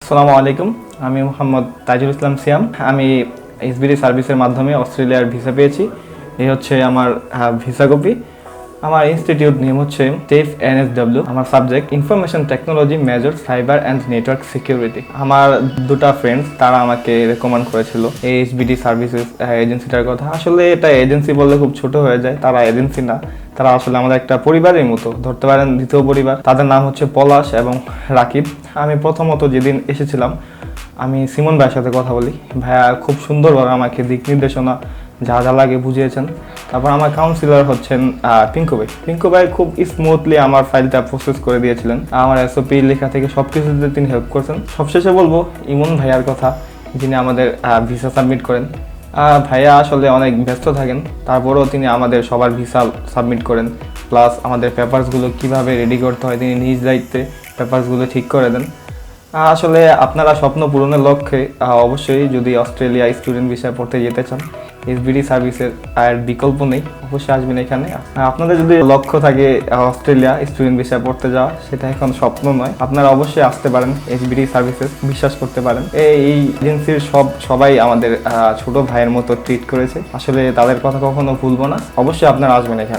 আসসালামু আলাইকুম। আমি মোহাম্মদ তাজুল ইসলাম সিয়াম। আমি এসবিডি সার্ভিসের মাধ্যমে অস্ট্রেলিয়ার ভিসা পেয়েছি। এই হচ্ছে আমার ভিসা কপি। আমার ইনস্টিটিউট নেম হচ্ছে টেফ এনএসডব্লিউ। আমার subject information technology, major cyber and network security. আমার দুটা ফ্রেন্ডস তারা আমাকে রেকমেন্ড করেছিল এই এসবিডি সার্ভিসেস এজেন্সিটার কথা। আসলে এটা এজেন্সি বললে খুব ছোট হয়ে যায়, তারা এজেন্সি না, তারা আসলে আমাদের একটা পরিবারের মতো ধরতে পারেন, দ্বিতীয় পরিবার। তাদের নাম হচ্ছে পলাশ এবং রাকিব। আমি প্রথমত যেদিন এসেছিলাম আমি সিমন ভাইয়ের সাথে কথা বলি। ভাইয়া খুব সুন্দরভাবে আমাকে দিক নির্দেশনা যা যা লাগে বুঝিয়েছেন। তারপর আমার কাউন্সিলর হচ্ছেন পিঙ্কু ভাই। পিঙ্কু ভাই খুব স্মুথলি আমার ফাইলটা প্রসেস করে দিয়েছিলেন। আমার এসওপি লেখা থেকে সব কিছুতে তিনি হেল্প করছেন। সবশেষে বলবো ইমন ভাইয়ার কথা, যিনি আমাদের ভিসা সাবমিট করেন। ভাইয়া আসলে অনেক ব্যস্ত থাকেন, তারপরেও তিনি আমাদের সবার ভিসা সাবমিট করেন, প্লাস আমাদের পেপারসগুলো কীভাবে রেডি করতে হয় তিনি নিজ দায়িত্বে পেপারসগুলো ঠিক করে দেন। আসলে আপনারা স্বপ্ন পূরণের লক্ষ্যে অবশ্যই যদি অস্ট্রেলিয়া স্টুডেন্ট ভিসায় পড়তে যেতে চান, এসবিডি সার্ভিসের আর বিকল্প নেই, অবশ্যই আসবেন এখানে। আপনাদের যদি লক্ষ্য থাকে অস্ট্রেলিয়া স্টুডেন্ট ভিসায় পড়তে যাওয়া, সেটা এখন স্বপ্ন নয়, আপনারা অবশ্যই আসতে পারেন এসবিডি সার্ভিসেস, বিশ্বাস করতে পারেন। এই এজেন্সির সবাই আমাদের ছোট ভাইয়ের মতো ট্রিট করেছে, আসলে তাদের কথা কখনো ভুলবো না। অবশ্যই আপনারা আসবেন এখানে।